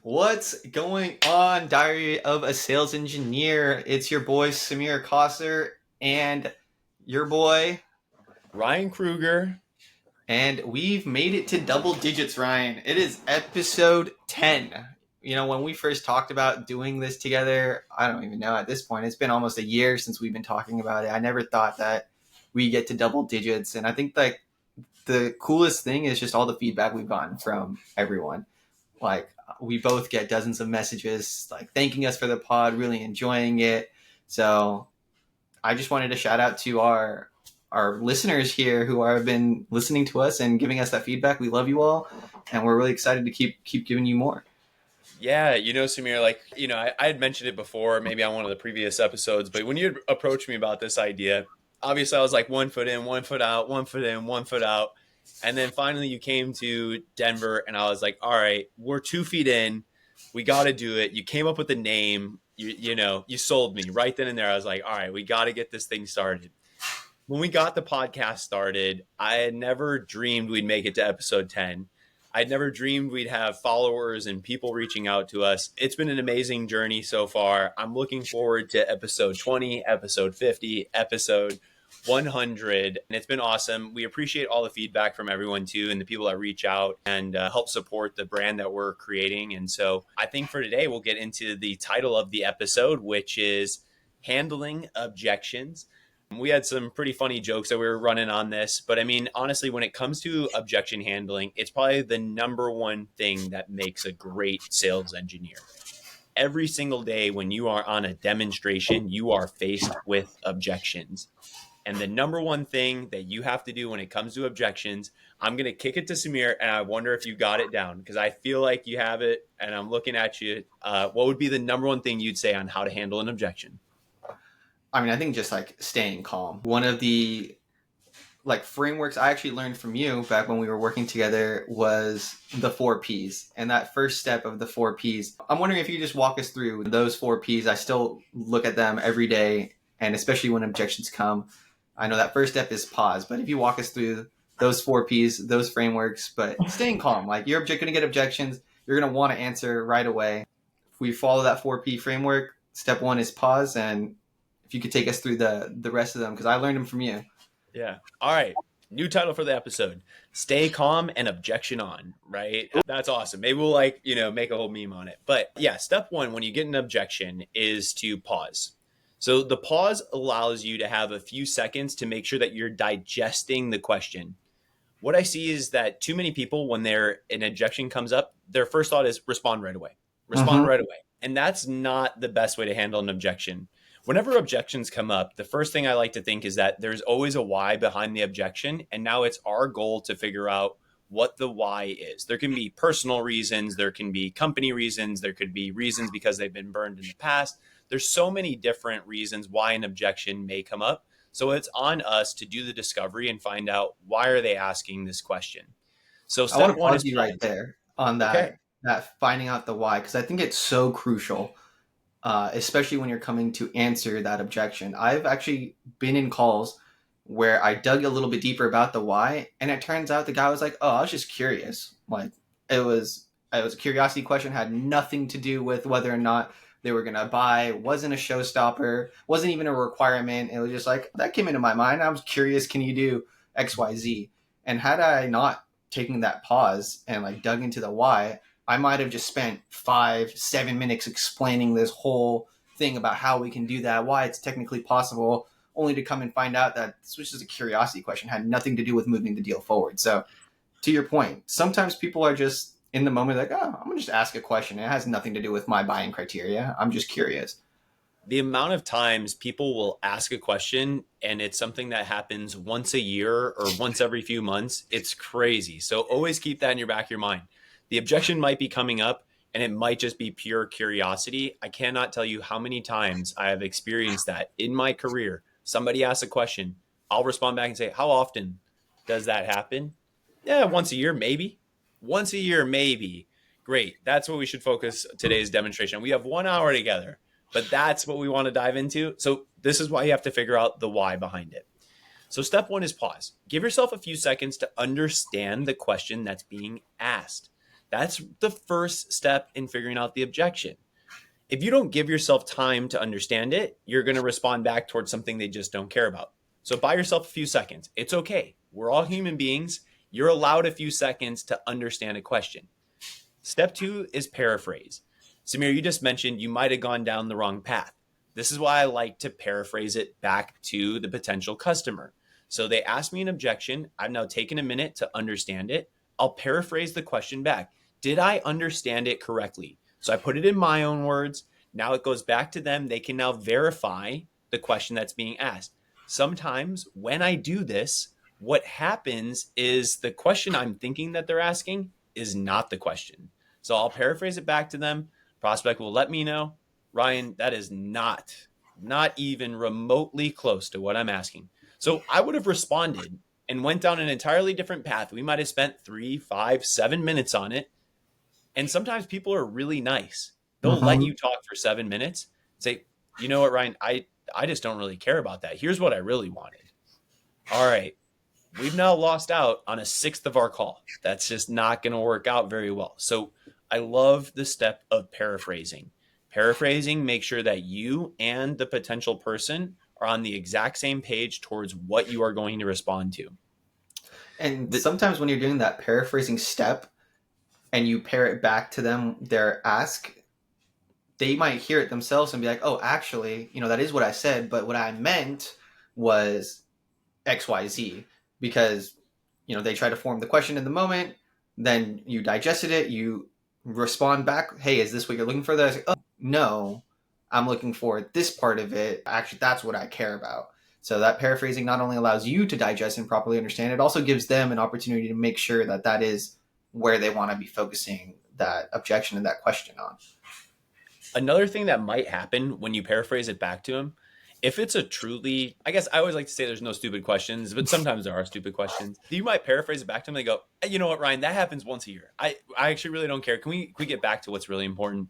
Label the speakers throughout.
Speaker 1: What's going on, Diary of a Sales Engineer? It's your boy Samir Kosser and your boy,
Speaker 2: Ryan Kruger.
Speaker 1: and we've made it to double digits, Ryan. It is episode 10. When we first talked about doing this together, I don't even know at this point. It's been almost a year since we've been talking about it. I never thought that we get to double digits, and I think like the coolest thing is just all the feedback we've gotten from everyone. Like we both get dozens of messages like thanking us for the pod, really enjoying it. So I just wanted to shout out to our listeners here who have been listening to us and giving us that feedback. We love you all, and we're really excited to keep giving you more.
Speaker 2: Yeah, Samir, I had mentioned it before, maybe on one of the previous episodes, but when you approached me about this idea, obviously I was like 1 foot in, 1 foot out, 1 foot in, 1 foot out. And then finally you came to Denver and I was like, all right, we're 2 feet in. We got to do it. You came up with the name. You sold me right then and there. I was like, all right, we got to get this thing started. When we got the podcast started, I had never dreamed we'd make it to episode 10. I'd never dreamed we'd have followers and people reaching out to us. It's been an amazing journey so far. I'm looking forward to episode 20, episode 50, episode 100. And it's been awesome. We appreciate all the feedback from everyone too, and the people that reach out and help support the brand that we're creating. And so I think for today, we'll get into the title of the episode, which is Handling Objections. We had some pretty funny jokes that we were running on this, but I mean, honestly, when it comes to objection handling, it's probably the number one thing that makes a great sales engineer. Every single day when you are on a demonstration, you are faced with objections. And the number one thing that you have to do when it comes to objections, I'm going to kick it to Samir, and I wonder if you got it down because I feel like you have it, and I'm looking at you. What would be the number one thing you'd say on how to handle an objection?
Speaker 1: I mean, I think just like staying calm. One of the like frameworks I actually learned from you back when we were working together was the 4 Ps. And that first step of the 4 Ps, I'm wondering if you just walk us through those 4 Ps. I still look at them every day, and especially when objections come. I know that first step is pause, but if you walk us through those 4 Ps, those frameworks, but staying calm, like you're going to get objections, you're going to want to answer right away. If we follow that 4P framework, step one is pause. And if you could take us through the rest of them, because I learned them from you.
Speaker 2: Yeah. All right. New title for the episode: Stay Calm and Objection On. Right. That's awesome. Maybe we'll make a whole meme on it. But yeah, step one when you get an objection is to pause. So the pause allows you to have a few seconds to make sure that you're digesting the question. What I see is that too many people, when an objection comes up, their first thought is respond right away. Respond right away. And that's not the best way to handle an objection. Whenever objections come up, the first thing I like to think is that there's always a why behind the objection. And now it's our goal to figure out what the why is. There can be personal reasons. There can be company reasons. There could be reasons because they've been burned in the past. There's so many different reasons why an objection may come up. So it's on us to do the discovery and find out, why are they asking this question? So
Speaker 1: I want
Speaker 2: step
Speaker 1: to
Speaker 2: one
Speaker 1: pause
Speaker 2: is
Speaker 1: you right there on
Speaker 2: okay.
Speaker 1: that finding out the why, because I think it's so crucial, especially when you're coming to answer that objection. I've actually been in calls where I dug a little bit deeper about the why, and it turns out the guy was like, "Oh, I was just curious." Like it was a curiosity question, had nothing to do with whether or not they were gonna buy. Wasn't a showstopper. Wasn't even a requirement. It was just like that came into my mind. I was curious. Can you do X, Y, Z? And had I not taken that pause and like dug into the why, I might have just spent 5-7 minutes explaining this whole thing about how we can do that, why it's technically possible, only to come and find out that this was just a curiosity question, had nothing to do with moving the deal forward. So to your point, sometimes people are just in the moment like, oh, I'm gonna just ask a question. It has nothing to do with my buying criteria. I'm just curious.
Speaker 2: The amount of times people will ask a question and it's something that happens once a year or once every few months, it's crazy. So always keep that in your back of your mind. The objection might be coming up and it might just be pure curiosity. I cannot tell you how many times I have experienced that in my career. Somebody asks a question, I'll respond back and say, how often does that happen? Yeah, once a year, maybe. Once a year, maybe. Great. That's what we should focus today's demonstration. We have 1 hour together, but that's what we want to dive into. So this is why you have to figure out the why behind it. So step one is pause. Give yourself a few seconds to understand the question that's being asked. That's the first step in figuring out the objection. If you don't give yourself time to understand it, you're going to respond back towards something they just don't care about. So buy yourself a few seconds. It's okay. We're all human beings. You're allowed a few seconds to understand a question. Step two is paraphrase. Samir, you just mentioned you might have gone down the wrong path. This is why I like to paraphrase it back to the potential customer. So they ask me an objection. I've now taken a minute to understand it. I'll paraphrase the question back. Did I understand it correctly? So I put it in my own words. Now it goes back to them. They can now verify the question that's being asked. Sometimes when I do this, what happens is the question I'm thinking that they're asking is not the question. So I'll paraphrase it back to them. Prospect will let me know, Ryan, that is not even remotely close to what I'm asking. So I would have responded and went down an entirely different path. We might have spent 3, 5, 7 minutes on it. And sometimes people are really nice. They'll let
Speaker 1: Mm-hmm.
Speaker 2: you talk for 7 minutes, say, you know what, Ryan, I just don't really care about that. Here's what I really wanted. All right. We've now lost out on a sixth of our call. That's just not going to work out very well. So I love the step of paraphrasing. Paraphrasing makes sure that you and the potential person are on the exact same page towards what you are going to respond to.
Speaker 1: And
Speaker 2: The,
Speaker 1: sometimes when you're doing that paraphrasing step and you pair it back to them, their ask, they might hear it themselves and be like, oh, actually, that is what I said, but what I meant was XYZ. Because, they try to form the question in the moment, then you digested it, you respond back, hey, is this what you're looking for? They're like, oh, no, I'm looking for this part of it. Actually, that's what I care about. So that paraphrasing not only allows you to digest and properly understand, it also gives them an opportunity to make sure that that is where they want to be focusing that objection and that question on.
Speaker 2: Another thing that might happen when you paraphrase it back to them, if it's a truly, I guess I always like to say there's no stupid questions, but sometimes there are stupid questions. You might paraphrase it back to them. They go, hey, you know what, Ryan, that happens once a year. I actually really don't care. Can we get back to what's really important?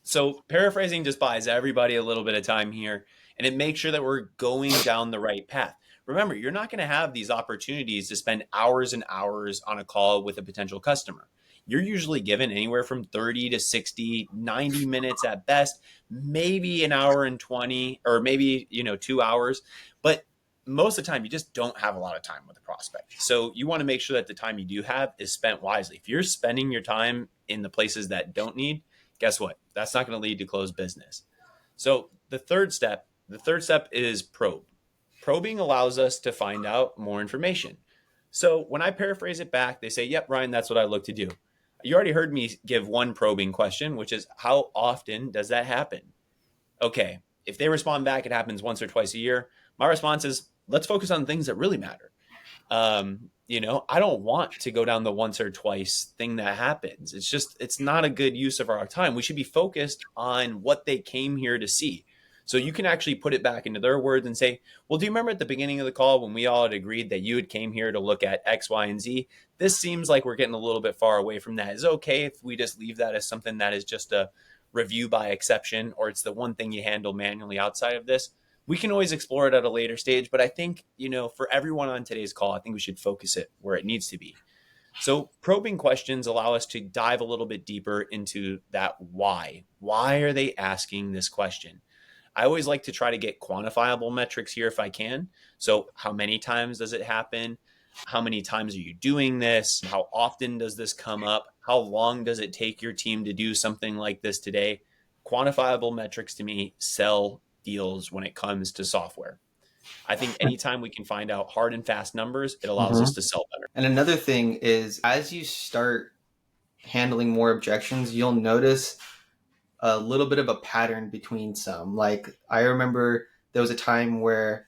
Speaker 2: So paraphrasing just buys everybody a little bit of time here, and it makes sure that we're going down the right path. Remember, you're not going to have these opportunities to spend hours and hours on a call with a potential customer. You're usually given anywhere from 30 to 60, 90 minutes at best, maybe an hour and 20, or maybe, 2 hours. But most of the time, you just don't have a lot of time with a prospect. So you want to make sure that the time you do have is spent wisely. If you're spending your time in the places that don't need, guess what? That's not going to lead to closed business. So the third step is probe. Probing allows us to find out more information. So when I paraphrase it back, they say, yep, Ryan, that's what I look to do. You already heard me give one probing question, which is how often does that happen? Okay, if they respond back, it happens once or twice a year. My response is, let's focus on things that really matter. I don't want to go down the once or twice thing that happens. It's not a good use of our time. We should be focused on what they came here to see. So you can actually put it back into their words and say, well, do you remember at the beginning of the call when we all had agreed that you had came here to look at X, Y, and Z? This seems like we're getting a little bit far away from that. Is it okay if we just leave that as something that is just a review by exception, or it's the one thing you handle manually outside of this? We can always explore it at a later stage, but I think, for everyone on today's call, I think we should focus it where it needs to be. So probing questions allow us to dive a little bit deeper into that why. Why are they asking this question? I always like to try to get quantifiable metrics here if I can. So how many times does it happen? How many times are you doing this? How often does this come up? How long does it take your team to do something like this today? Quantifiable metrics to me sell deals when it comes to software. I think anytime we can find out hard and fast numbers, it allows
Speaker 1: Mm-hmm.
Speaker 2: us to sell better.
Speaker 1: And another thing is, as you start handling more objections, you'll notice a little bit of a pattern between some. Like, I remember there was a time where,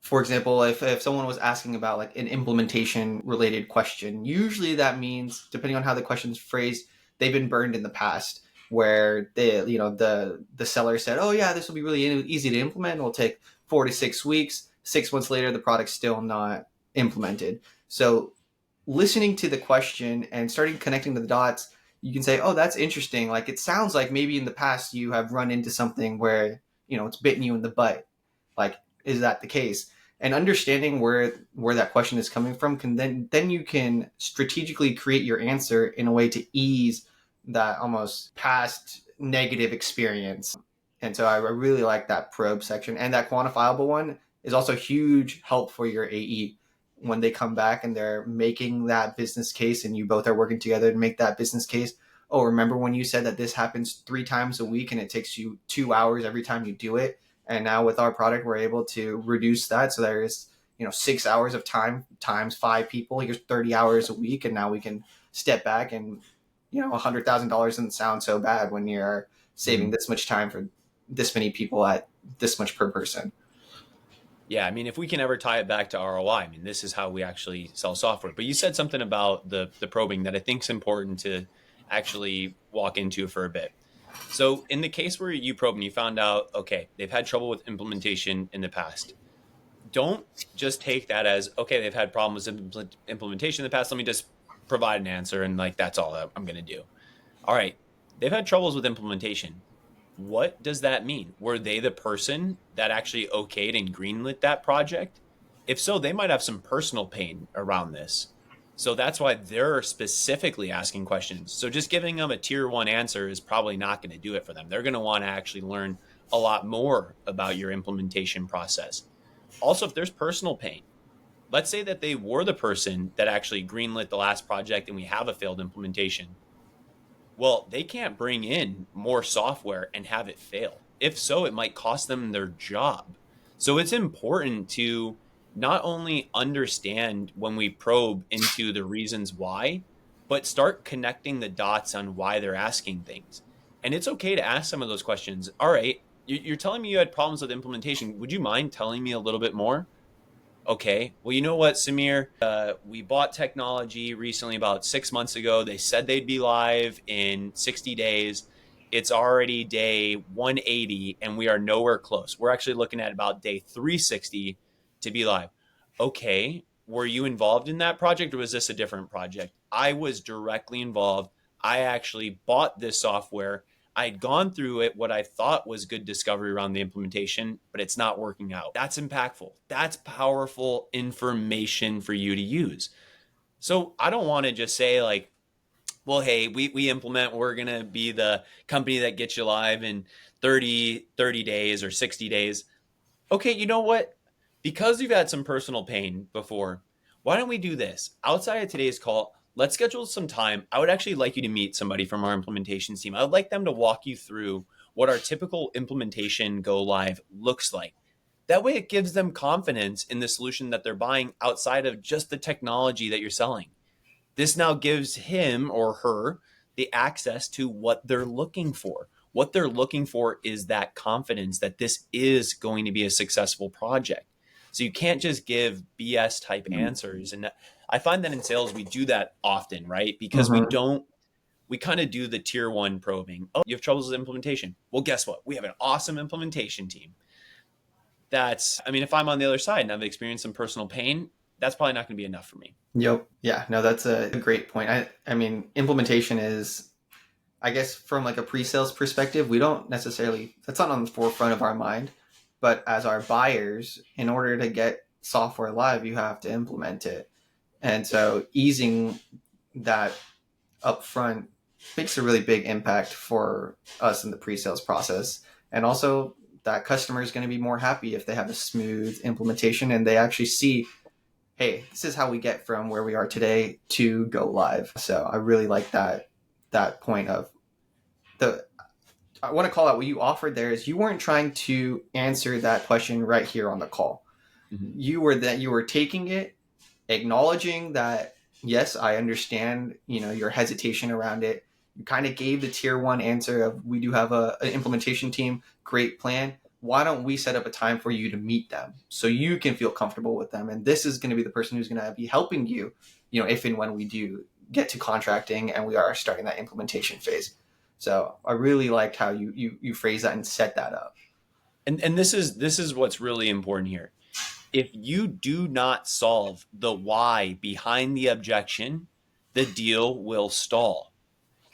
Speaker 1: for example, if someone was asking about like an implementation related question, usually that means, depending on how the question's phrased, they've been burned in the past, where the seller said, oh yeah, this will be really easy to implement, it'll take 4 to 6 weeks. 6 months later, the product's still not implemented. So listening to the question and starting connecting the dots, you can say, oh, that's interesting. Like, it sounds like maybe in the past you have run into something where, it's bitten you in the butt. Like, is that the case? And understanding where that question is coming from can then you can strategically create your answer in a way to ease that almost past negative experience. And so I really like that probe section, and that quantifiable one is also huge help for your AE when they come back and they're making that business case, and you both are working together to make that business case. Oh, remember when you said that this happens 3 times a week and it takes you 2 hours every time you do it? And now with our product, we're able to reduce that. So there's 6 hours of time times 5 people. Here's 30 hours a week, and now we can step back and $100,000 doesn't sound so bad when you're saving
Speaker 2: Mhm.
Speaker 1: this much time for this many people at this much per person.
Speaker 2: Yeah, I mean, if we can ever tie it back to ROI, I mean, this is how we actually sell software. But you said something about the probing that I think is important to actually walk into for a bit. So, in the case where you probe and you found out, okay, they've had trouble with implementation in the past, don't just take that as, okay, they've had problems with implementation in the past. Let me just provide an answer and like that's all I'm going to do. All right, they've had troubles with implementation. What does that mean? Were they the person that actually okayed and greenlit that project? If so, they might have some personal pain around this. So that's why they're specifically asking questions. So just giving them a tier one answer is probably not going to do it for them. They're going to want to actually learn a lot more about your implementation process. Also, if there's personal pain, let's say that they were the person that actually greenlit the last project and we have a failed implementation. Well, they can't bring in more software and have it fail. If so, it might cost them their job. So it's important to not only understand when we probe into the reasons why, but start connecting the dots on why they're asking things. And it's okay to ask some of those questions. All right, you're telling me you had problems with implementation. Would you mind telling me a little bit more? Okay. Well, you know what, Samir? We bought technology recently about 6 months ago. They said they'd be live in 60 days. It's already day 180, and we are nowhere close. We're actually looking at about day 360 to be live. Okay. Were you involved in that project, or was this a different project? I was directly involved. I actually bought this software. I'd gone through it, what I thought was good discovery around the implementation, but it's not working out. That's impactful. That's powerful information for you to use. So I don't want to just say, like, well, hey, we implement, we're going to be the company that gets you live in 30 days or 60 days. Okay, you know what? Because you've had some personal pain before, why don't we do this? Outside of today's call, let's schedule some time. I would actually like you to meet somebody from our implementation team. I would like them to walk you through what our typical implementation go live looks like. That way, it gives them confidence in the solution that they're buying outside of just the technology that you're selling. This now gives him or her the access to what they're looking for. What they're looking for is that confidence that this is going to be a successful project. So you can't just give BS type answers. And I find that in sales, we do that often, right? Because
Speaker 1: Mm-hmm.
Speaker 2: we kind of do the tier one probing. Oh, you have troubles with implementation. Well, guess what? We have an awesome implementation team. I mean, if I'm on the other side and I've experienced some personal pain, that's probably not going to be enough for me.
Speaker 1: Yep. Yeah. No, that's a great point. I mean, implementation is, I guess, from like a pre-sales perspective, we don't necessarily, that's not on the forefront of our mind. But as our buyers, in order to get software live, you have to implement it. And so easing that upfront makes a really big impact for us in the pre-sales process. And also that customer is going to be more happy if they have a smooth implementation and they actually see, hey, this is how we get from where we are today to go live. So I really like that point of the, I want to call out what you offered there is you weren't trying to answer that question right here on the call.
Speaker 2: Mhm.
Speaker 1: You were taking it, acknowledging that yes, I understand, your hesitation around it. You kind of gave the tier one answer of we do have an implementation team, great plan. Why don't we set up a time for you to meet them so you can feel comfortable with them? And this is going to be the person who's going to be helping you, if and when we do get to contracting and we are starting that implementation phase. So I really liked how you phrase that and set that up.
Speaker 2: And this is what's really important here. If you do not solve the why behind the objection, the deal will stall.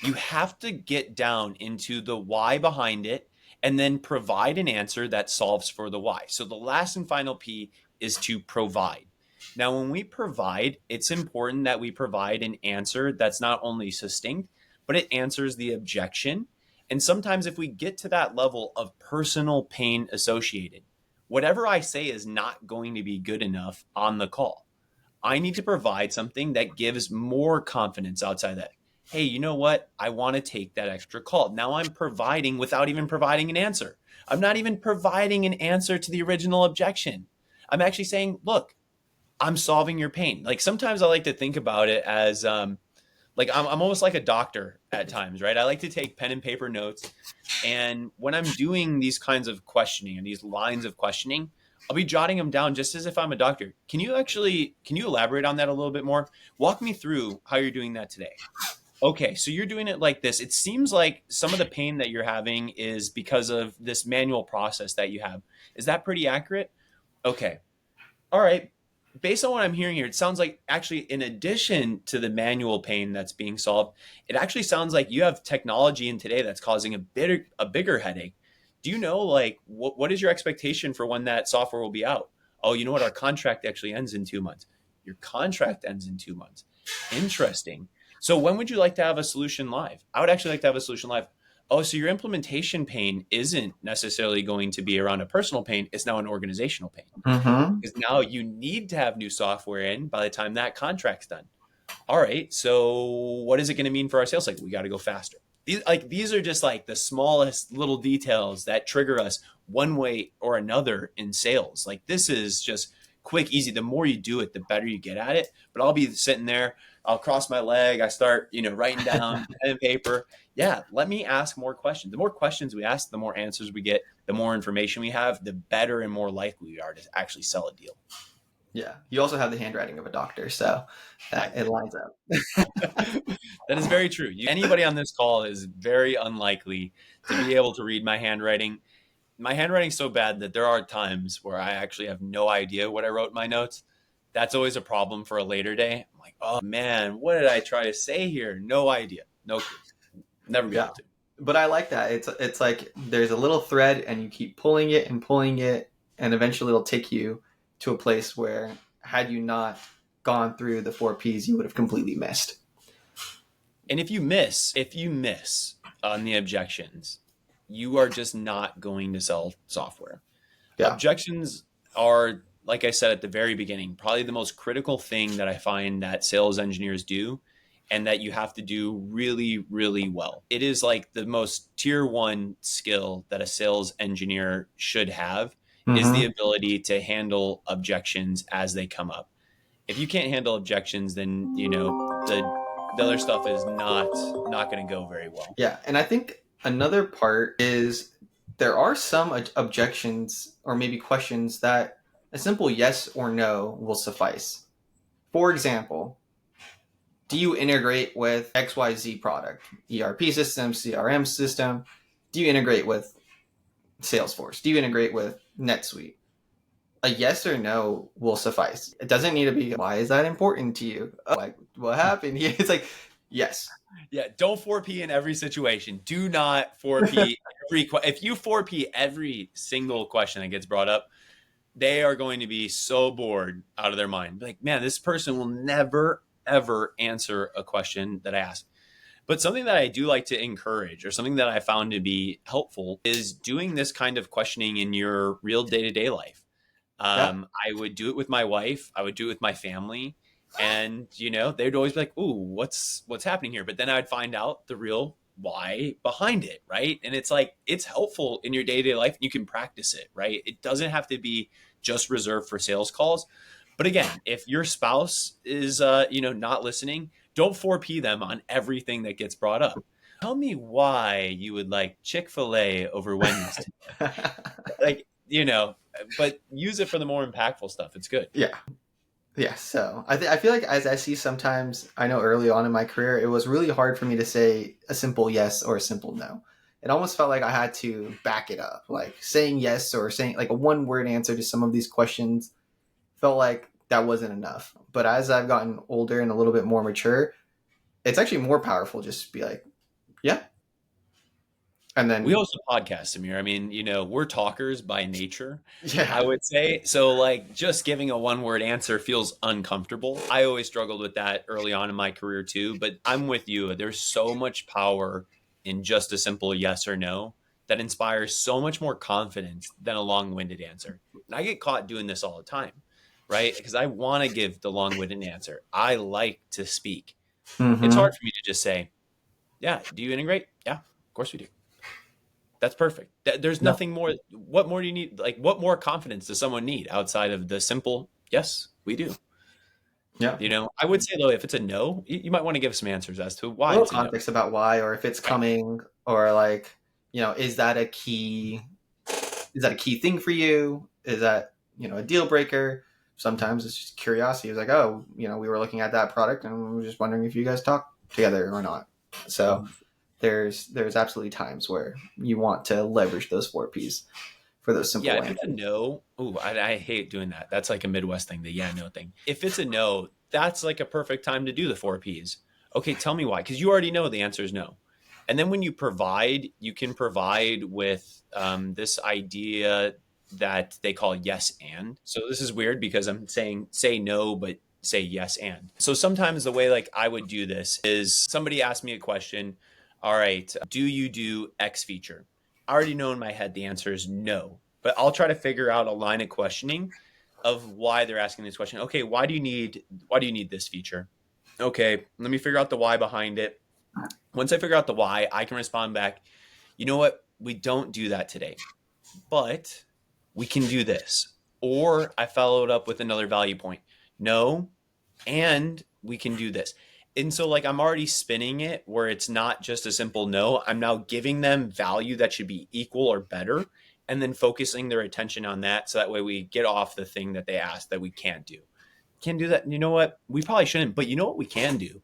Speaker 2: You have to get down into the why behind it and then provide an answer that solves for the why. So the last and final P is to provide. Now, when we provide, it's important that we provide an answer that's not only succinct, but it answers the objection. And sometimes, if we get to that level of personal pain associated, whatever I say is not going to be good enough on the call. I need to provide something that gives more confidence outside that. Hey, you know what? I want to take that extra call. Now I'm providing without even providing an answer. I'm not even providing an answer to the original objection. I'm actually saying, look, I'm solving your pain. Like sometimes I like to think about it as like I'm almost like a doctor at times, right? I like to take pen and paper notes. And when I'm doing these kinds of questioning and these lines of questioning, I'll be jotting them down just as if I'm a doctor. Can you elaborate on that a little bit more? Walk me through how you're doing that today. Okay, so you're doing it like this. It seems like some of the pain that you're having is because of this manual process that you have. Is that pretty accurate? Okay. All right. Based on what I'm hearing here, it sounds like actually, in addition to the manual pain that's being solved, it actually sounds like you have technology in today that's causing a bigger headache. Do you know, like, what is your expectation for when that software will be out? Oh, you know what? Our contract actually ends in 2 months. Your contract ends in 2 months. Interesting. So when would you like to have a solution live? I would actually like to have a solution live. Oh, so your implementation pain isn't necessarily going to be around a personal pain. It's now an organizational pain
Speaker 1: Mm-hmm.
Speaker 2: because now you need to have new software in by the time that contract's done. All right, so what is it going to mean for our sales cycle? We got to go faster. These are just like the smallest little details that trigger us one way or another in sales. Like this is just quick, easy. The more you do it, the better you get at it. But I'll be sitting there, I'll cross my leg, I start, writing down pen and paper. Yeah, let me ask more questions. The more questions we ask, the more answers we get, the more information we have, the better and more likely we are to actually sell a deal.
Speaker 1: Yeah. You also have the handwriting of a doctor, so
Speaker 2: I,
Speaker 1: that it lines up.
Speaker 2: that is very true. Anybody on this call is very unlikely to be able to read my handwriting. My handwriting's so bad that there are times where I actually have no idea what I wrote in my notes. That's always a problem for a later day. I'm like, oh man, what did I try to say here? No idea. No clue. Never be
Speaker 1: Yeah.
Speaker 2: able to.
Speaker 1: But I like that. It's like there's a little thread and you keep pulling it and eventually it'll take you to a place where had you not gone through the 4 Ps, you would have completely missed.
Speaker 2: And if you miss on the objections, you are just not going to sell software.
Speaker 1: Yeah.
Speaker 2: Objections are, like I said at the very beginning, probably the most critical thing that I find that sales engineers do and that you have to do really, really well. It is like the most tier one skill that a sales engineer should have is the
Speaker 1: Mm-hmm.
Speaker 2: ability to handle objections as they come up. If you can't handle objections, then the other stuff is not going to go very well.
Speaker 1: Yeah. And I think another part is there are some objections or maybe questions that a simple yes or no will suffice. For example, do you integrate with XYZ product, ERP system, CRM system? Do you integrate with Salesforce? Do you integrate with NetSuite? A yes or no will suffice. It doesn't need to be, why is that important to you? Like, what happened? It's like, yes.
Speaker 2: Yeah, don't 4P in every situation. Do not 4P if you 4P every single question that gets brought up, they are going to be so bored out of their mind. Like, man, this person will never ever answer a question that I ask. But something that I do like to encourage, or something that I found to be helpful, is doing this kind of questioning in your real day to day life.
Speaker 1: Yeah.
Speaker 2: I would do it with my wife. I would do it with my family, and they'd always be like, "Ooh, what's happening here?" But then I'd find out the real why behind it, right? And it's like it's helpful in your day to day life. You can practice it, right? It doesn't have to be just reserved for sales calls. But again, if your spouse is not listening, don't 4P them on everything that gets brought up. Tell me why you would like Chick-fil-A over Wendy's today. Like, but use it for the more impactful stuff. It's good.
Speaker 1: Yeah. Yeah. So I feel like as I see sometimes, I know early on in my career, it was really hard for me to say a simple yes or a simple no. It almost felt like I had to back it up. Like saying yes or saying like a one word answer to some of these questions felt like that wasn't enough. But as I've gotten older and a little bit more mature, it's actually more powerful just to be like, yeah. And
Speaker 2: We
Speaker 1: then,
Speaker 2: host a podcast, Samir. I mean, we're talkers by nature, I
Speaker 1: yeah.
Speaker 2: would say. So, like, just giving a one word answer feels uncomfortable. I always struggled with that early on in my career, too. But I'm with you. There's so much power in just a simple yes or no that inspires so much more confidence than a long winded answer. And I get caught doing this all the time, right? Because I want to give the long winded answer. I like to speak. It's hard
Speaker 1: Hmm.
Speaker 2: for me to just say, yeah, do you integrate? Yeah, of course we do. That's perfect. There's
Speaker 1: No.
Speaker 2: nothing more. What more do you need? Like, what more confidence does someone need outside of the simple, yes, we do?
Speaker 1: Yeah.
Speaker 2: I would say, though, if it's a no, you might want to give some answers as to
Speaker 1: A
Speaker 2: why
Speaker 1: little
Speaker 2: it's a no.
Speaker 1: context about why, or if it's
Speaker 2: Right.
Speaker 1: coming, or like, is that a key? Is that a key thing for you? Is that, a deal breaker? Sometimes it's just curiosity. It's like, oh, we were looking at that product and we were just wondering if you guys talk together or not. So
Speaker 2: Mhm.
Speaker 1: there's absolutely times where you want to leverage those four P's for those
Speaker 2: Yeah,
Speaker 1: simple
Speaker 2: if it's a
Speaker 1: answers.
Speaker 2: no, ooh, I hate doing that. That's like a Midwest thing, the yeah, no thing. If it's a no, that's like a perfect time to do the four P's. Okay, tell me why, because you already know the answer is no. And then when you can provide with this idea that they call yes and. So this is weird because I'm saying say no, but say yes and. So sometimes the way like I would do this is somebody asked me a question. All right, do you do X feature? I already know in my head the answer is no, but I'll try to figure out a line of questioning of why they're asking this question. Okay, why do you need this feature? Okay, let me figure out the why behind it. Once I figure out the why, I can respond back, you know what? We don't do that today, but we can do this. Or I followed up with another value point. No, and we can do this. And so, like, I'm already spinning it where it's not just a simple no. I'm now giving them value that should be equal or better, and then focusing their attention on that. So that way we get off the thing that they asked that we can't do. Can't do that. You know what? We probably shouldn't, but you know what we can do?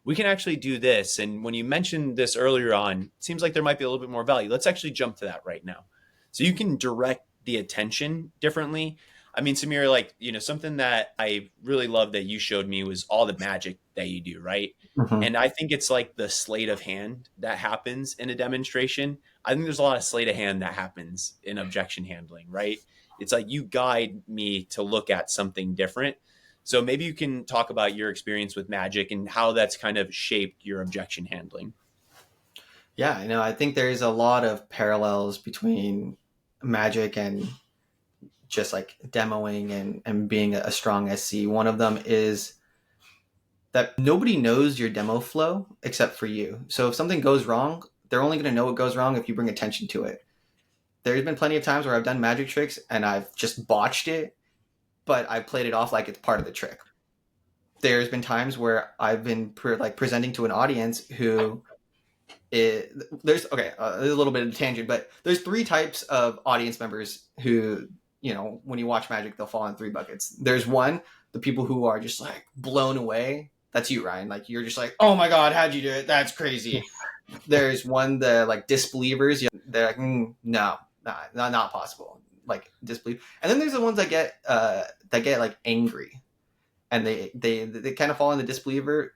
Speaker 2: We can actually do this. And when you mentioned this earlier on, it seems like there might be a little bit more value. Let's actually jump to that right now. So you can direct the attention differently. I mean, Samir, like, something that I really love that you showed me was all the magic that you do, right?
Speaker 1: Hmm.
Speaker 2: And I think it's like the sleight of hand that happens in a demonstration. I think there's a lot of sleight of hand that happens in objection handling, right? It's like you guide me to look at something different. So maybe you can talk about your experience with Magic and how that's kind of shaped your objection handling.
Speaker 1: Yeah, I think there's a lot of parallels between Magic and just like demoing and being a strong SC. One of them is that nobody knows your demo flow except for you. So if something goes wrong, they're only going to know it goes wrong if you bring attention to it. There's been plenty of times where I've done magic tricks and I've just botched it, but I played it off like it's part of the trick. There's been times where I've been presenting to an audience who there's okay, there's a little bit of a tangent, but there's three types of audience members who, when you watch magic, they'll fall in three buckets. There's one, the people who are just like blown away. That's you, Ryan. Like you're just like, oh my god, how'd you do it? That's crazy. There's one, the like disbelievers. They're like, no, not possible. Like disbelieve. And then there's the ones that get like angry, and they kind of fall in the disbeliever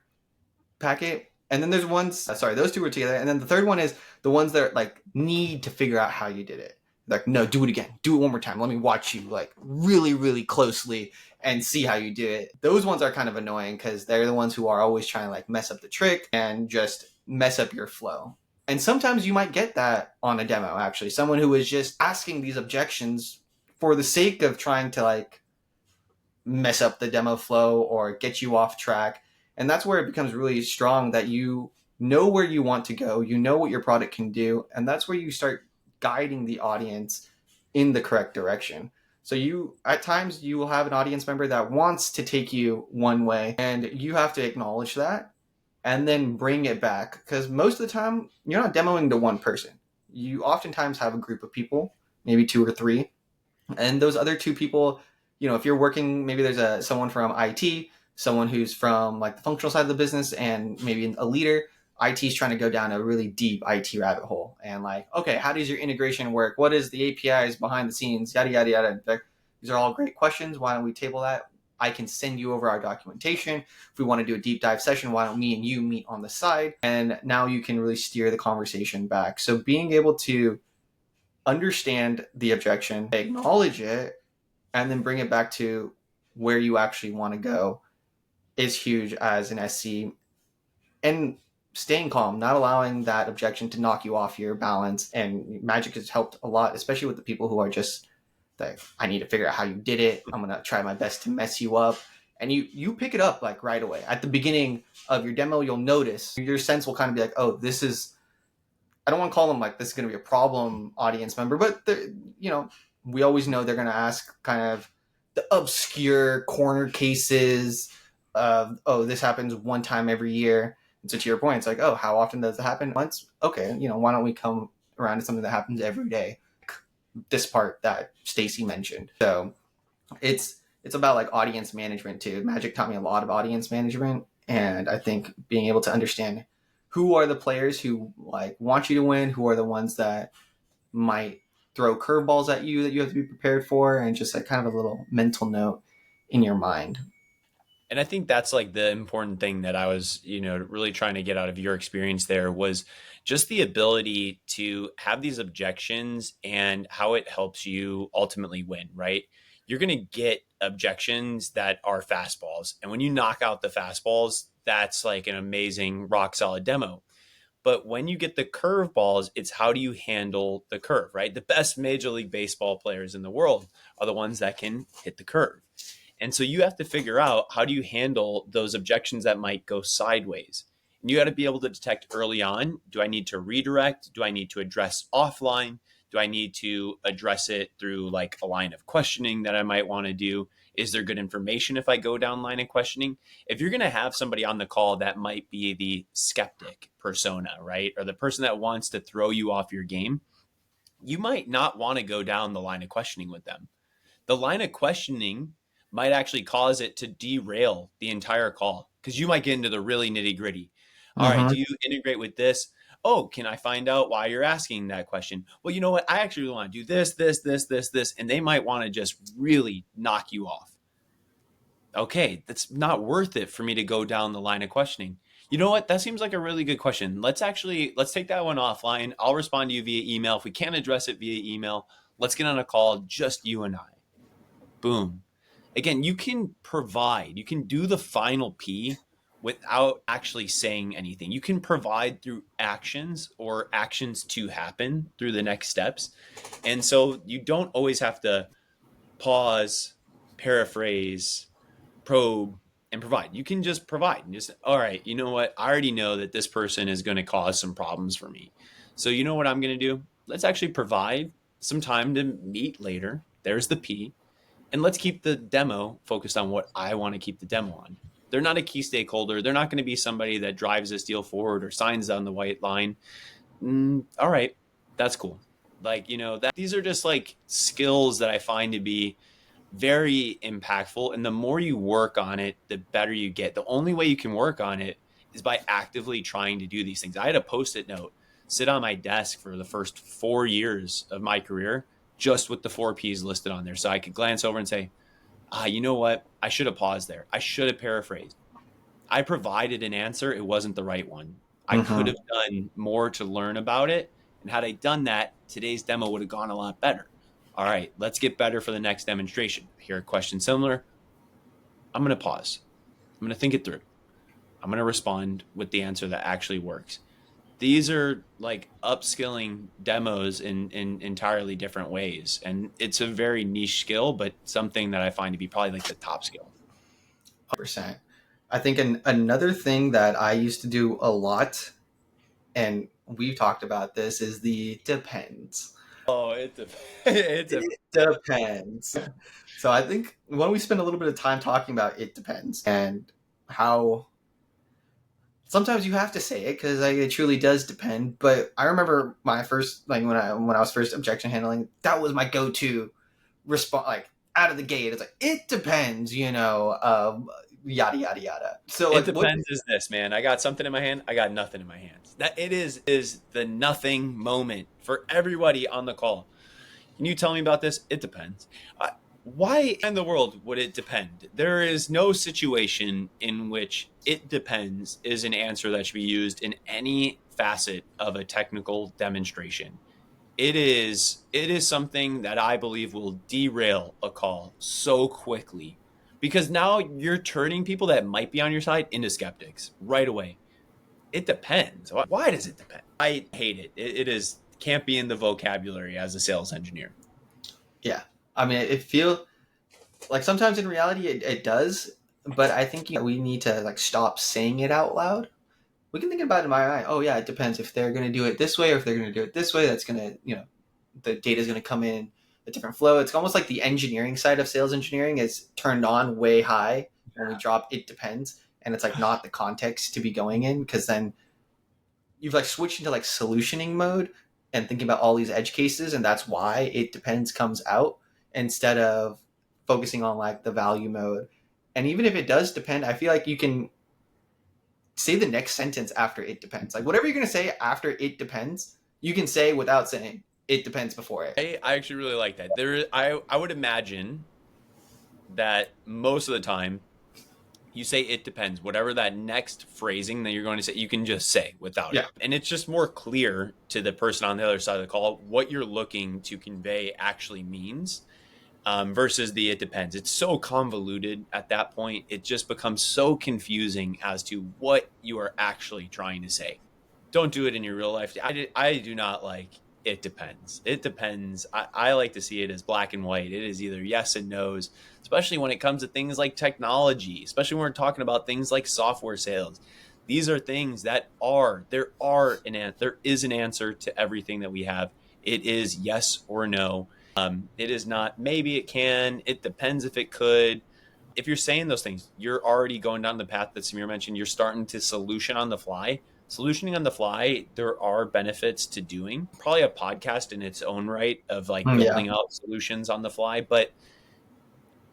Speaker 1: packet. And then there's ones, sorry, those two were together. And then the third one is the ones that like need to figure out how you did it. Like, no, do it again. Do it one more time. Let me watch you like really, really closely and see how you do it. Those ones are kind of annoying because they're the ones who are always trying to like mess up the trick and just mess up your flow. And sometimes you might get that on a demo, actually. Someone who is just asking these objections for the sake of trying to like mess up the demo flow or get you off track. And that's where it becomes really strong that you know where you want to go, you know what your product can do, and that's where you start guiding the audience in the correct direction. So you at times you will have an audience member that wants to take you one way and you have to acknowledge that and then bring it back because most of the time you're not demoing to one person. You oftentimes have a group of people, maybe two or three, and those other two people, if you're working, maybe there's someone from IT, someone who's from like the functional side of the business, and maybe a leader. IT is trying to go down a really deep IT rabbit hole and like, okay, how does your integration work? What is the APIs behind the scenes? Yada yada yada. These are all great questions. Why don't we table that? I can send you over our documentation. If we want to do a deep dive session, why don't me and you meet on the side? And now you can really steer the conversation back. So being able to understand the objection, acknowledge it, and then bring it back to where you actually want to go is huge as an SC. And staying calm, not allowing that objection to knock you off your balance. And Magic has helped a lot, especially with the people who are just like, I need to figure out how you did it. I'm gonna try my best to mess you up. And you pick it up like right away. At the beginning of your demo, you'll notice your sense will kind of be like, oh, this is, I don't want to call them like this is going to be a problem audience member, but we always know they're going to ask kind of the obscure corner cases of, oh, this happens one time every year. And so to your point, it's like, oh, how often does it happen? Once? Okay, why don't we come around to something that happens every day? This part that Stacy mentioned. So it's about like audience management too. Magic taught me a lot of audience management, and I think being able to understand who are the players who like want you to win, who are the ones that might throw curveballs at you that you have to be prepared for, and just like kind of a little mental note in your mind.
Speaker 2: And I think that's like the important thing that I was, really trying to get out of your experience there was just the ability to have these objections and how it helps you ultimately win, right? You're going to get objections that are fastballs. And when you knock out the fastballs, that's like an amazing rock solid demo. But when you get the curveballs, it's how do you handle the curve, right? The best Major League Baseball players in the world are the ones that can hit the curve. And so you have to figure out how do you handle those objections that might go sideways. And you got to be able to detect early on, do I need to redirect? Do I need to address offline? Do I need to address it through like a line of questioning that I might want to do? Is there good information if I go down line of questioning? If you're going to have somebody on the call that might be the skeptic persona, right? Or the person that wants to throw you off your game, you might not want to go down the line of questioning with them. The line of questioning might actually cause it to derail the entire call because you might get into the really nitty gritty. All right,
Speaker 1: Mm-hmm.
Speaker 2: do you integrate with this? Oh, can I find out why you're asking that question? Well, you know what? I actually want to do this, this, this, this, this. And they might want to just really knock you off. Okay, that's not worth it for me to go down the line of questioning. You know what? That seems like a really good question. Let's take that one offline. I'll respond to you via email. If we can't address it via email, let's get on a call, just you and I. Boom. Again, you can provide, you can do the final P without actually saying anything. You can provide through actions or actions to happen through the next steps. And so you don't always have to pause, paraphrase, probe, and provide. You can just provide and just, all right, you know what? I already know that this person is going to cause some problems for me. So you know what I'm going to do? Let's actually provide some time to meet later. There's the P. And let's keep the demo focused on what I want to keep the demo on. They're not a key stakeholder. They're not going to be somebody that drives this deal forward or signs on the white line. All right, that's cool. Like, these are just like skills that I find to be very impactful. And the more you work on it, the better you get. The only way you can work on it is by actively trying to do these things. I had a Post-it note sit on my desk for the first 4 years of my career just with the 4 Ps listed on there. So I could glance over and say, you know what? I should have paused there. I should have paraphrased. I provided an answer. It wasn't the right one. I could
Speaker 1: Mm-hmm.
Speaker 2: have done more to learn about it. And had I done that, today's demo would have gone a lot better. All right, let's get better for the next demonstration. Here, a question similar. I'm going to pause. I'm going to think it through. I'm going to respond with the answer that actually works. These are like upskilling demos in entirely different ways. And it's a very niche skill, but something that I find to be probably like the top skill.
Speaker 1: 100%. I think another thing that I used to do a lot, and we've talked about this, is the depends.
Speaker 2: Oh, it depends. It depends.
Speaker 1: It depends. So I think when we spend a little bit of time talking about it depends and how sometimes you have to say it because like, it truly does depend. But I remember my first like when I was first objection handling, that was my go-to response. Like out of the gate, it's like it depends, yada yada yada. So
Speaker 2: It
Speaker 1: like what?
Speaker 2: depends is this, man. I got something in my hand. I got nothing in my hands. That it is the nothing moment for everybody on the call. Can you tell me about this? It depends. Why in the world would it depend? There is no situation in which it depends is an answer that should be used in any facet of a technical demonstration. It is something that I believe will derail a call so quickly because now you're turning people that might be on your side into skeptics right away. It depends. Why does it depend? I hate it. It is can't be in the vocabulary as a sales engineer.
Speaker 1: Yeah. I mean, it feel like sometimes in reality it does, but I think we need to like stop saying it out loud. We can think about it in my eye. Oh yeah, it depends if they're going to do it this way or if they're going to do it this way. That's going to, the data is going to come in a different flow. It's almost like the engineering side of sales engineering is turned on way high when we drop it depends, and it's like not the context to be going in, because then you've like switched into like solutioning mode and thinking about all these edge cases, and that's why it depends comes out instead of focusing on like the value mode. And even if it does depend, I feel like you can say the next sentence after it depends. Like whatever you're going to say after it depends, you can say without saying it depends before it.
Speaker 2: I actually really like that. I would imagine that most of the time you say it depends. Whatever that next phrasing that you're going to say, you can just say without
Speaker 1: Yeah.
Speaker 2: it. And it's just more clear to the person on the other side of the call what you're looking to convey actually means versus the it depends. It's so convoluted at that point. It just becomes so confusing as to what you are actually trying to say. Don't do it in your real life. I do not like it depends. It depends. I like to see it as black and white. It is either yes and no's, especially when it comes to things like technology, especially when we're talking about things like software sales. These are things that there is an answer to everything that we have. It is yes or no. It is not maybe it can. It depends if it could. If you're saying those things, you're already going down the path that Samir mentioned. You're starting to solution on the fly. Solutioning on the fly, there are benefits to doing. Probably a podcast in its own right of like
Speaker 1: Yeah.
Speaker 2: building out solutions on the fly, but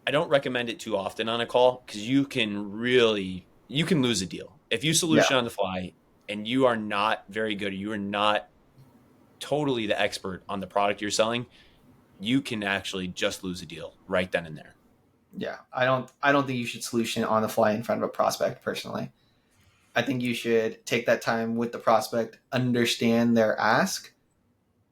Speaker 2: I don't recommend it too often on a call because you can lose a deal. If you
Speaker 1: Yeah.
Speaker 2: solution on the fly and you are not very good, or you are not totally the expert on the product you're selling, you can actually just lose a deal right then and there.
Speaker 1: Yeah. I don't think you should solution on the fly in front of a prospect personally. I think you should take that time with the prospect, understand their ask,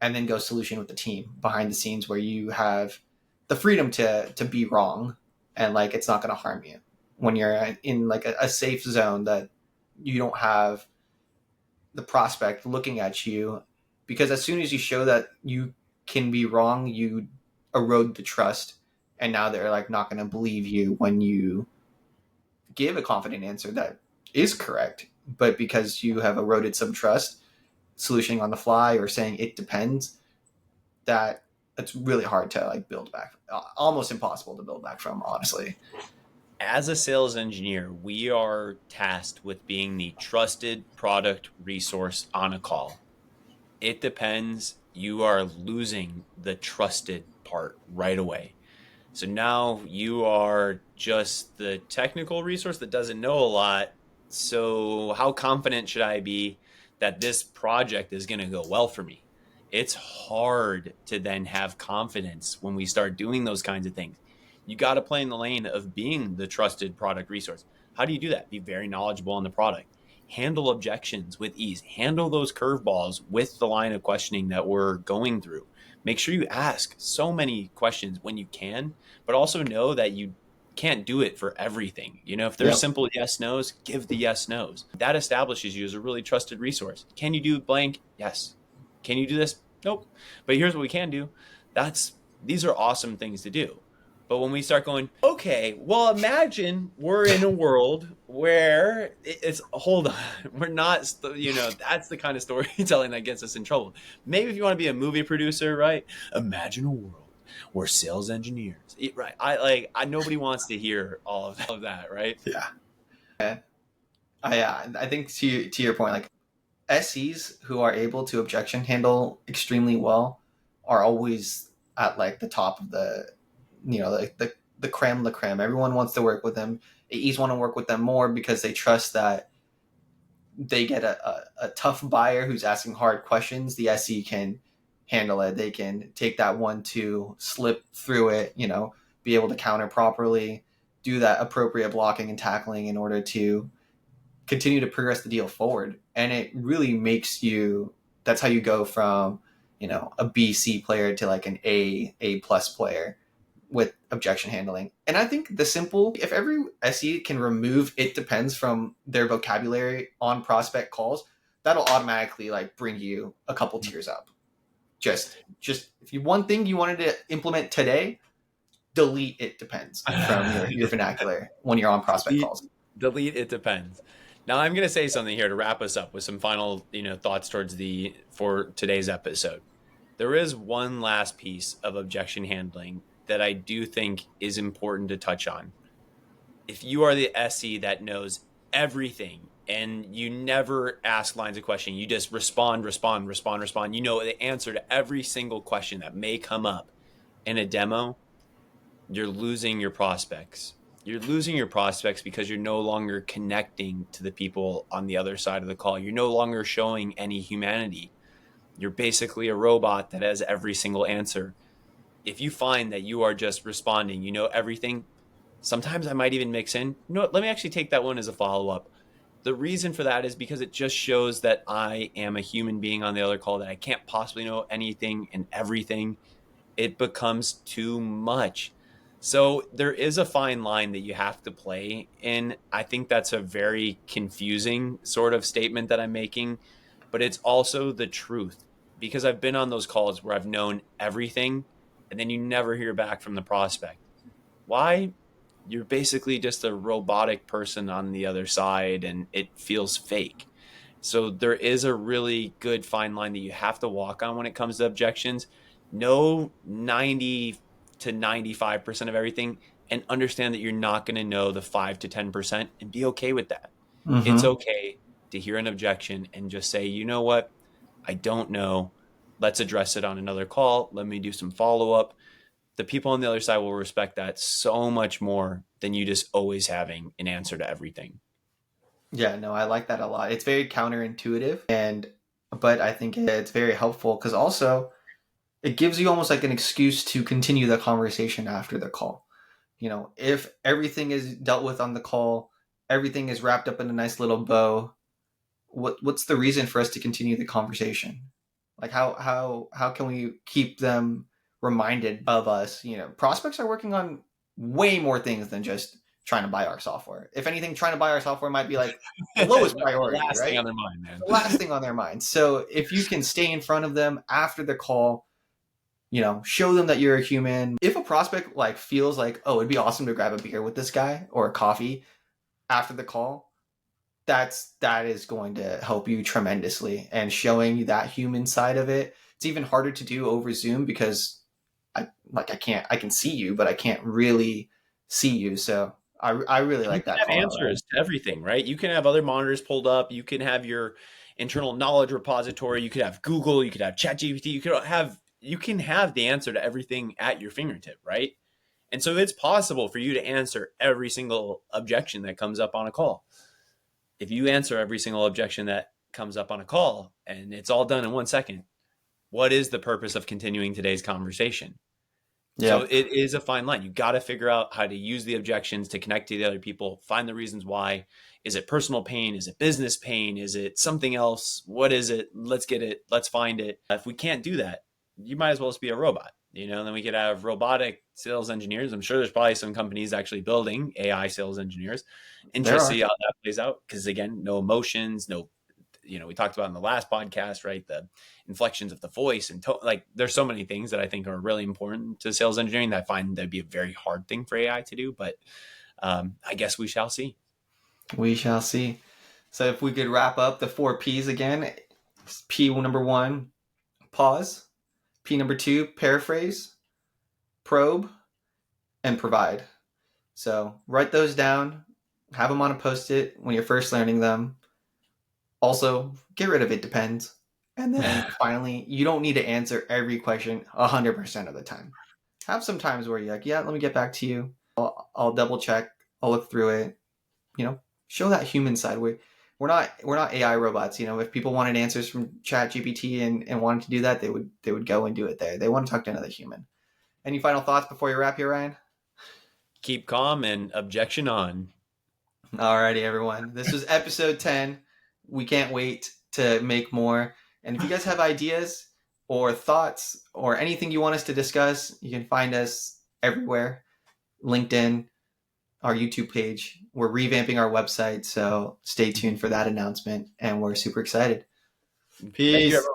Speaker 1: and then go solution with the team behind the scenes where you have the freedom to be wrong, and like it's not going to harm you when you're in like a safe zone that you don't have the prospect looking at you, because as soon as you show that you can be wrong, you erode the trust, and now they're like not going to believe you when you give a confident answer that is correct, but because you have eroded some trust solutioning on the fly or saying it depends, that it's really hard to like build back, almost impossible to build back from, honestly.
Speaker 2: As a sales engineer, we are tasked with being the trusted product resource on a call. It depends. You are losing the trusted part right away. So now you are just the technical resource that doesn't know a lot. So, how confident should I be that this project is going to go well for me? It's hard to then have confidence when we start doing those kinds of things. You got to play in the lane of being the trusted product resource. How do you do that? Be very knowledgeable on the product. Handle objections with ease. Handle those curveballs with the line of questioning that we're going through. Make sure you ask so many questions when you can, but also know that you can't do it for everything. If there's
Speaker 1: Yep.
Speaker 2: simple yes nos, give the yes nos. That establishes you as a really trusted resource. Can you do blank? Yes. Can you do this? Nope. But here's what we can do. These are awesome things to do. But when we start going, okay, well, imagine we're in a world where it's, hold on, we're not, that's the kind of storytelling that gets us in trouble. Maybe if you want to be a movie producer, right? Imagine a world where sales engineers, right? Nobody wants to hear all of that, right?
Speaker 1: Yeah. I think to your point, like SEs who are able to objection handle extremely well are always at like the top of the, like the creme la creme. Everyone wants to work with them. AEs want to work with them more because they trust that they get a tough buyer who's asking hard questions. The SE can handle it. They can take that one to slip through it, be able to counter properly, do that appropriate blocking and tackling in order to continue to progress the deal forward. And it really makes you, that's how you go from, a B, C player to like an A plus player with objection handling. And I think if every SE can remove "it depends" from their vocabulary on prospect calls, that'll automatically like bring you a couple tiers up. Just if you one thing you wanted to implement today, delete "it depends" from your vernacular when you're on prospect
Speaker 2: delete,
Speaker 1: calls.
Speaker 2: delete. It depends. Now I'm going to say something here to wrap us up with some final, thoughts for today's episode. There is one last piece of objection handling that I do think is important to touch on. If you are the SE that knows everything and you never ask lines of questioning, you just respond, you know the answer to every single question that may come up in a demo, you're losing your prospects. You're losing your prospects because you're no longer connecting to the people on the other side of the call. You're no longer showing any humanity. You're basically a robot that has every single answer. If you find that you are just responding, you know everything, sometimes I might even mix in, let me actually take that one as a follow-up. The reason for that is because it just shows that I am a human being on the other call, that I can't possibly know anything and everything. It becomes too much. So there is a fine line that you have to play in. I think that's a very confusing sort of statement that I'm making, but it's also the truth, because I've been on those calls where I've known everything and then you never hear back from the prospect. Why? You're basically just a robotic person on the other side and it feels fake. So there is a really good fine line that you have to walk on when it comes to objections. Know 90 to 95% of everything and understand that you're not going to know the 5 to 10% and be okay with that. It's
Speaker 1: Mm-hmm.
Speaker 2: okay to hear an objection and just say, you know what? I don't know. Let's address it on another call. Let me do some follow up. The people on the other side will respect that so much more than you just always having an answer to everything.
Speaker 1: Yeah, no, I like that a lot. It's very counterintuitive, but I think it's very helpful because also it gives you almost like an excuse to continue the conversation after the call. If everything is dealt with on the call, everything is wrapped up in a nice little bow, what's the reason for us to continue the conversation? Like how can we keep them reminded of us? Prospects are working on way more things than just trying to buy our software. If anything, trying to buy our software might be like the lowest
Speaker 2: The
Speaker 1: priority,
Speaker 2: last thing
Speaker 1: right?
Speaker 2: on their mind, man.
Speaker 1: The last thing on their mind. So if you can stay in front of them after the call, show them that you're a human. If a prospect like feels like, oh, it'd be awesome to grab a beer with this guy or a coffee after the call, that is going to help you tremendously, and showing you that human side of it. It's even harder to do over Zoom because I can see you, but I can't really see you. So I really
Speaker 2: You
Speaker 1: like
Speaker 2: can
Speaker 1: that
Speaker 2: have
Speaker 1: call out, Ryan.
Speaker 2: answers to everything, right? You can have other monitors pulled up. You can have your internal knowledge repository. You could have Google. You could have ChatGPT. You can have the answer to everything at your fingertip, right? And so it's possible for you to answer every single objection that comes up on a call. If you answer every single objection that comes up on a call and it's all done in 1 second, what is the purpose of continuing today's conversation? So
Speaker 1: Yeah,
Speaker 2: it is a fine line. You got to figure out how to use the objections to connect to the other people, find the reasons why. Is it personal pain? Is it business pain? Is it something else? What is it? Let's get it. Let's find it. If we can't do that, you might as well just be a robot. Then we could have robotic sales engineers. I'm sure there's probably some companies actually building AI sales engineers, and
Speaker 1: there
Speaker 2: just see
Speaker 1: are.
Speaker 2: how that plays out. Because again, no emotions, no, we talked about in the last podcast, right? The inflections of the voice and like there's so many things that I think are really important to sales engineering that I find that'd be a very hard thing for AI to do. But I guess we shall see.
Speaker 1: We shall see. So if we could wrap up the four P's again: P number one, pause; P number two, paraphrase; probe; and provide. So write those down, have them on a post-it when you're first learning them. Also, get rid of "it depends." And then finally, you don't need to answer every question 100% of the time. Have some times where you're like, yeah, let me get back to you. I'll double check. I'll look through it. Show that human side. We're not AI robots. If people wanted answers from Chat GPT and wanted to do that, they would go and do it there. They want to talk to another human. Any final thoughts before you wrap here, Ryan?
Speaker 2: keep calm and objection on.
Speaker 1: Alrighty, everyone. This was episode 10. We can't wait to make more. And if you guys have ideas or thoughts or anything you want us to discuss, you can find us everywhere. LinkedIn, our YouTube page. We're revamping our website, so stay tuned for that announcement. And we're super excited.
Speaker 2: Thank you,
Speaker 1: Peace.
Speaker 2: everyone.